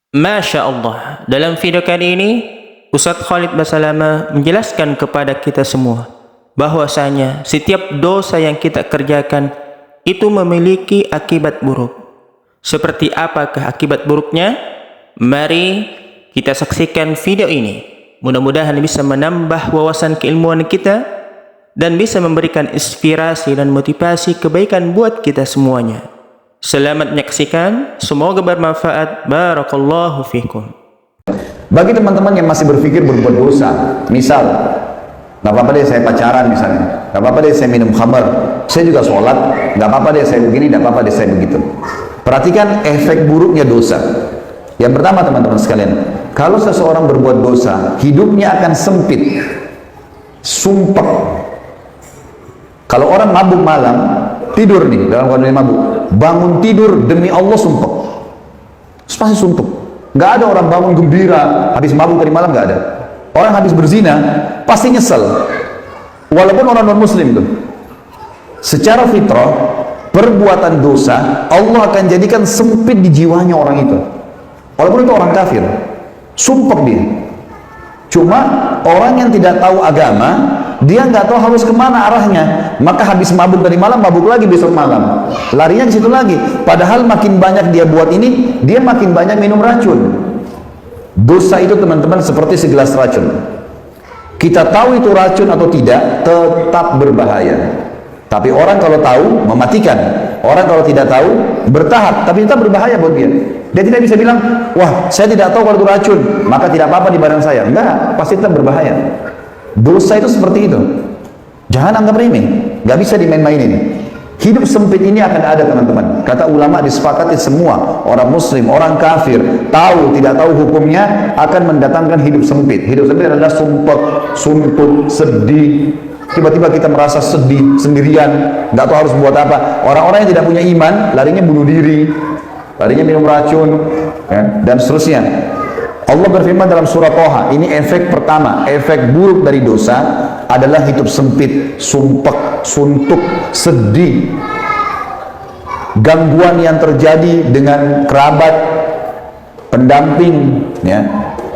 Masya Allah, dalam video kali ini Ustadz Khalid Basalamah menjelaskan kepada kita semua bahwasanya setiap dosa yang kita kerjakan itu memiliki akibat buruk. Seperti apakah akibat buruknya? Mari kita saksikan video ini. Mudah-mudahan bisa menambah wawasan keilmuan kita dan bisa memberikan inspirasi dan motivasi kebaikan buat kita semuanya. Selamat menyaksikan, semoga bermanfaat. Barakallahu fikum. Bagi teman-teman yang masih berpikir berbuat dosa, misal nggak apa-apa deh saya pacaran misalnya, nggak apa-apa deh saya minum khamar, saya juga sholat, nggak apa-apa deh saya begini, nggak apa-apa deh saya begitu. Perhatikan efek buruknya dosa. Yang pertama teman-teman sekalian, kalau seseorang berbuat dosa, hidupnya akan sempit, sumpek. Kalau orang mabuk malam, tidur nih dalam kondisi mabuk, bangun tidur demi Allah sumpek, pasti sumpek. Nggak ada orang bangun gembira habis mabuk tadi malam, nggak ada. Orang habis berzina pasti nyesel, walaupun orang non muslim tuh. Secara fitrah, perbuatan dosa Allah akan jadikan sempit di jiwanya orang itu, walaupun itu orang kafir, sumpek dia. Cuma orang yang tidak tahu agama, dia nggak tahu harus kemana arahnya, maka habis mabuk tadi malam, mabuk lagi besok malam, larinya ke situ lagi. Padahal makin banyak dia buat ini, dia makin banyak minum racun. Dosa itu teman-teman seperti segelas racun. Kita tahu itu racun atau tidak, tetap berbahaya. Tapi orang kalau tahu, mematikan. Orang kalau tidak tahu, bertahap, tapi tetap berbahaya buat dia. Dia tidak bisa bilang, wah saya tidak tahu kalau itu racun, maka tidak apa-apa di badan saya. Enggak, pasti tetap berbahaya. Dosa itu seperti itu. Jangan anggap remeh, nggak bisa dimain-mainin. Hidup sempit ini akan ada teman-teman. Kata ulama disepakati semua, orang muslim, orang kafir, tahu tidak tahu hukumnya akan mendatangkan hidup sempit. Hidup sempit adalah sumpek, suntuk, sedih. Tiba-tiba kita merasa sedih sendirian, nggak tahu harus buat apa. Orang-orang yang tidak punya iman, larinya bunuh diri, larinya minum racun, ya, dan seterusnya. Allah berfirman dalam surah Toha, ini efek pertama, efek buruk dari dosa adalah hidup sempit, sumpek, suntuk, sedih, gangguan yang terjadi dengan kerabat, pendamping, ya.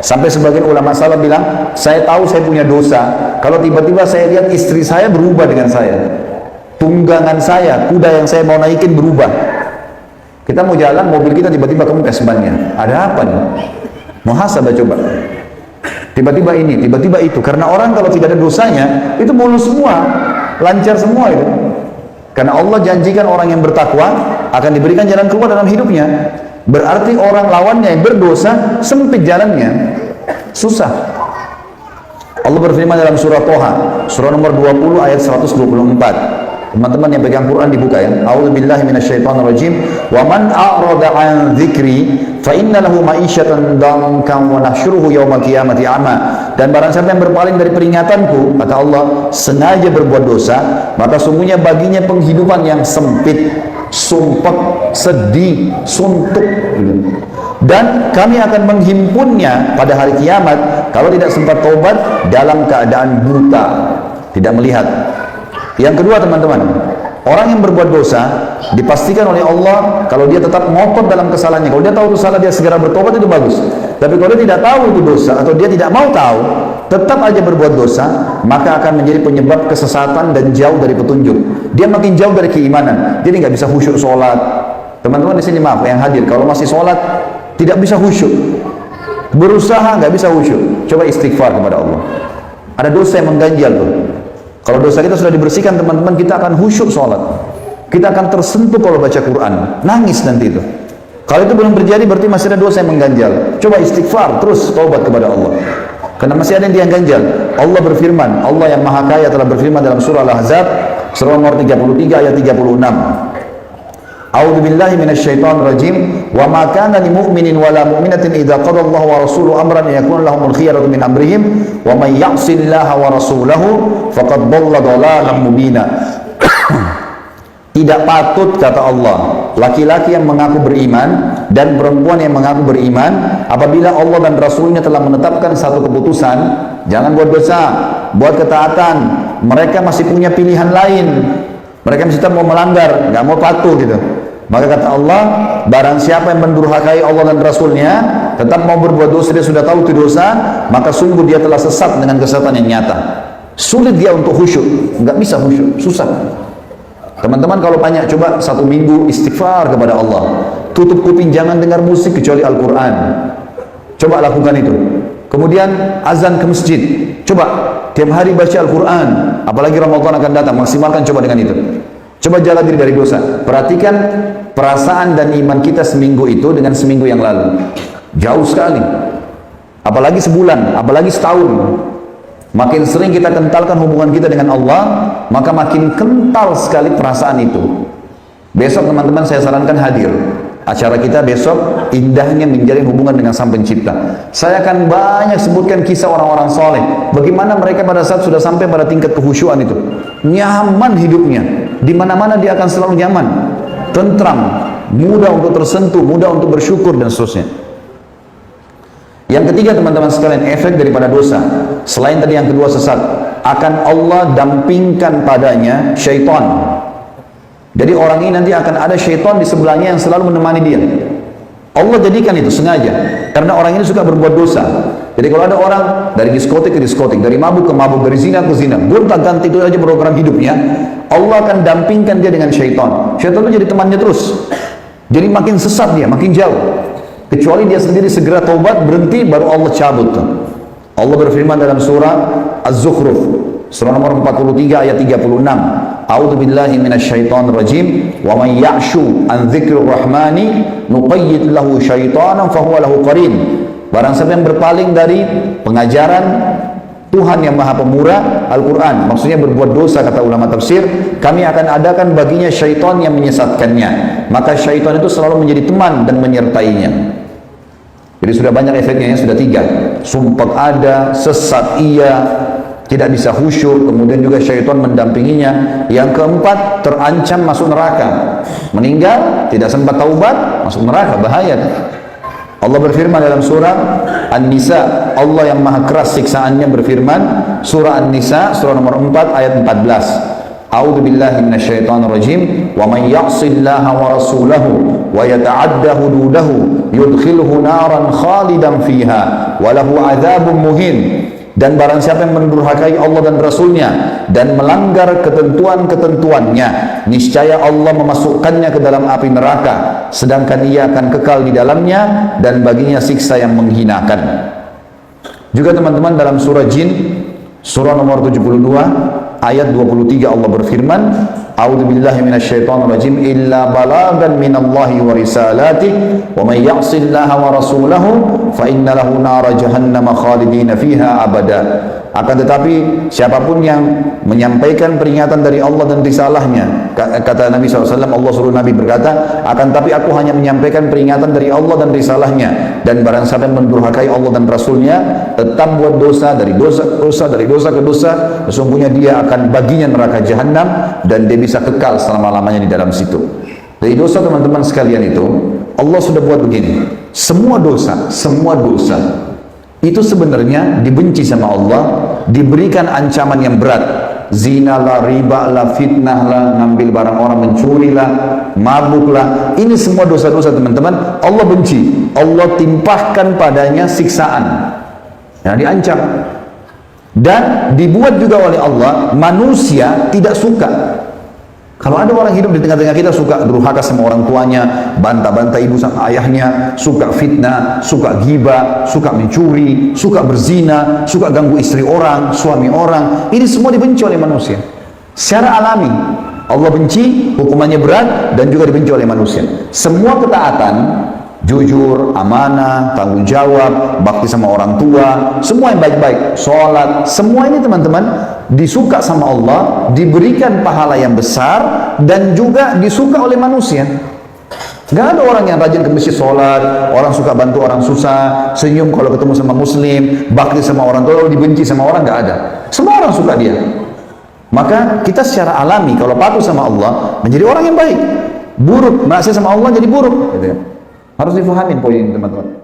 Sampai sebagian ulama salaf bilang, saya tahu saya punya dosa kalau tiba-tiba saya lihat istri saya berubah dengan saya, tunggangan saya, kuda yang saya mau naikin berubah. Kita mau jalan, mobil kita tiba-tiba kempes bannya, ada apa nih? Muhasabah coba. Tiba-tiba ini, tiba-tiba itu. Karena orang kalau tidak ada dosanya, itu mulus semua, lancar semua itu. Karena Allah janjikan orang yang bertakwa akan diberikan jalan keluar dalam hidupnya. Berarti orang lawannya yang berdosa sempit jalannya, susah. Allah berfirman dalam surah Toha, surah nomor 20 ayat 124. Teman-teman yang pegang Quran dibuka ya. A'udzubillahi minasyaitonirrajim. Wa man a'rada 'an dzikri fa inna lahu ma'isyatan dankan wa nahsyuruhu yaumal qiyamati a'ma. Dan barang siapa yang berpaling dari peringatanku, kata Allah, sengaja berbuat dosa, maka sungguhnya baginya penghidupan yang sempit, sumpek, sedih, suntuk. Dan kami akan menghimpunnya pada hari kiamat kalau tidak sempat taubat dalam keadaan buta, tidak melihat. Yang kedua teman-teman, orang yang berbuat dosa dipastikan oleh Allah kalau dia tetap ngotot dalam kesalahannya. Kalau dia tahu itu salah, dia segera bertobat, itu bagus. Tapi kalau dia tidak tahu itu dosa atau dia tidak mau tahu, tetap aja berbuat dosa, maka akan menjadi penyebab kesesatan dan jauh dari petunjuk. Dia makin jauh dari keimanan, jadi nggak bisa khusyuk sholat. Teman-teman di sini maaf yang hadir, kalau masih sholat tidak bisa khusyuk, berusaha nggak bisa khusyuk, coba istighfar kepada Allah. Ada dosa yang mengganjal tuh. Kalau dosa kita sudah dibersihkan teman-teman, kita akan khusyuk sholat, kita akan tersentuh kalau baca Quran, nangis nanti itu. Kalau itu belum terjadi berarti masih ada dosa yang mengganjal. Coba istighfar terus, taubat kepada Allah, karena masih ada yang ganjal. Allah berfirman, Allah yang maha kaya telah berfirman dalam surah Al-Ahzab surah nomor 33 ayat 36. A'udzu billahi minasyaitonir rajim. Wa ma kana lil mu'minin wala mu'minatin idza qada Allahu wa rasuluhu amran yakun lahumul khiyaratu min amrihim wa may ya'sillaha wa rasulahu faqad dhalla dhalalan mubina. Tidak patut, kata Allah, laki-laki yang mengaku beriman dan perempuan yang mengaku beriman apabila Allah dan Rasulnya telah menetapkan satu keputusan, jangan buat dosa, buat ketaatan. Mereka masih punya pilihan lain, mereka masih tetap mau melanggar, nggak mau patuh gitu. Maka kata Allah, barang siapa yang mendurhakai Allah dan Rasulnya, tetap mau berbuat dosa, dia sudah tahu itu dosa, maka sungguh dia telah sesat dengan kesesatan yang nyata. Sulit dia untuk khusyuk, nggak bisa khusyuk, susah. Teman-teman kalau banyak, coba 1 minggu istighfar kepada Allah, tutup kuping, jangan dengar musik kecuali Al-Quran. Coba lakukan itu. Kemudian azan ke masjid, coba tiap hari baca Al-Quran, apalagi Ramadan akan datang, maksimalkan coba dengan itu. Coba jaga diri dari dosa. Perhatikan perasaan dan iman kita seminggu itu dengan seminggu yang lalu, jauh sekali. Apalagi sebulan, apalagi setahun. Makin sering kita kentalkan hubungan kita dengan Allah, maka makin kental sekali perasaan itu. Besok teman-teman saya sarankan hadir. Acara kita besok, indahnya menjalin hubungan dengan Sang Pencipta. Saya akan banyak sebutkan kisah orang-orang soleh, bagaimana mereka pada saat sudah sampai pada tingkat kehusyuan itu, nyaman hidupnya, di mana-mana dia akan selalu nyaman, tentram, mudah untuk tersentuh, mudah untuk bersyukur dan seterusnya. Yang ketiga teman-teman sekalian, efek daripada dosa, selain tadi yang kedua sesat, akan Allah dampingkan padanya syaitan. Jadi orang ini nanti akan ada syaitan di sebelahnya yang selalu menemani dia. Allah jadikan itu sengaja, karena orang ini suka berbuat dosa. Jadi kalau ada orang dari diskotik ke diskotik, dari mabuk ke mabuk, dari zina ke zina, gonta-ganti itu aja program hidupnya, Allah akan dampingkan dia dengan syaitan. Syaitan itu jadi temannya terus. Jadi makin sesat dia, makin jauh. Kecuali dia sendiri segera taubat, berhenti, baru Allah cabut. Allah berfirman dalam surah Az-Zukhruf, surah nomor 43 ayat 36. A'udzu billahi minasyaitonir rajim. Wa may ya'shu an dzikrir rahmani nuqayyid lahu syaitanan fahuwa lahu qarin. Barang siapa yang berpaling dari pengajaran Tuhan yang Maha Pemurah, Al-Quran, maksudnya berbuat dosa, kata ulama tafsir, kami akan adakan baginya syaitan yang menyesatkannya. Maka syaitan itu selalu menjadi teman dan menyertainya. Jadi sudah banyak efeknya ya, sudah 3. Sumpah ada, sesat iya, tidak bisa khusyuk, kemudian juga syaitan mendampinginya. Yang keempat, terancam masuk neraka. Meninggal, tidak sempat taubat, masuk neraka, bahaya. Allah berfirman dalam surah An-Nisa, Allah yang maha keras siksaannya berfirman, surah An-Nisa, surah nomor 4 ayat 14. A'udzu billahi minasyaitonir rajim. Wa may ya'sillaha wa rasulahu wa yata'adda hududahu yudkhilhu naran khalidan fiha wa lahu 'adzabun muhin. Dan barang siapa yang mendurhakai Allah dan Rasulnya dan melanggar ketentuan-ketentuannya, niscaya Allah memasukkannya ke dalam api neraka, sedangkan ia akan kekal di dalamnya dan baginya siksa yang menghinakan. Juga teman-teman dalam surah Jin, surah nomor 72 ayat 23 Allah berfirman, A'udzu billahi minasyaitonir rajim, illa balagan minallahi wa risalatihi wa may ya'sillaha wa rasulahu fa inna lahu nara jahannam khalidina fiha abada. Akan tetapi siapapun yang menyampaikan peringatan dari Allah dan risalahnya, kata Nabi SAW, Allah suruh Nabi berkata, akan tapi aku hanya menyampaikan peringatan dari Allah dan risalahnya, dan barang siapa yang mendurhakai Allah dan Rasulnya, tetap buat dosa dari dosa ke dosa, sesungguhnya dia akan baginya neraka jahanam dan dia bisa kekal selama-lamanya di dalam situ. Dari dosa teman-teman sekalian itu, Allah sudah buat begini, semua dosa itu sebenarnya dibenci sama Allah, diberikan ancaman yang berat. Zina lah, riba lah, fitnah lah, ngambil barang orang, mencuri lah, mabuk lah, ini semua dosa-dosa teman-teman Allah benci. Allah timpahkan padanya siksaan yang diancam, dan dibuat juga oleh Allah, manusia tidak suka. Kalau ada orang hidup di tengah-tengah kita suka durhaka sama orang tuanya, bantah-bantah ibu sama ayahnya, suka fitnah, suka ghibah, suka mencuri, suka berzina, suka ganggu istri orang, suami orang, ini semua dibenci oleh manusia secara alami. Allah benci, hukumannya berat, dan juga dibenci oleh manusia. Semua ketaatan, jujur, amanah, tanggung jawab, bakti sama orang tua, semua yang baik-baik, sholat, semua ini teman-teman disuka sama Allah, diberikan pahala yang besar, dan juga disuka oleh manusia. Gak ada orang yang rajin ke masjid sholat, orang suka bantu orang susah, senyum kalau ketemu sama muslim, bakti sama orang tua, dibenci sama orang, gak ada. Semua orang suka dia. Maka kita secara alami kalau patuh sama Allah menjadi orang yang baik, buruk maksiat sama Allah jadi buruk, gitu ya. Harus difahamin poin ini teman-teman.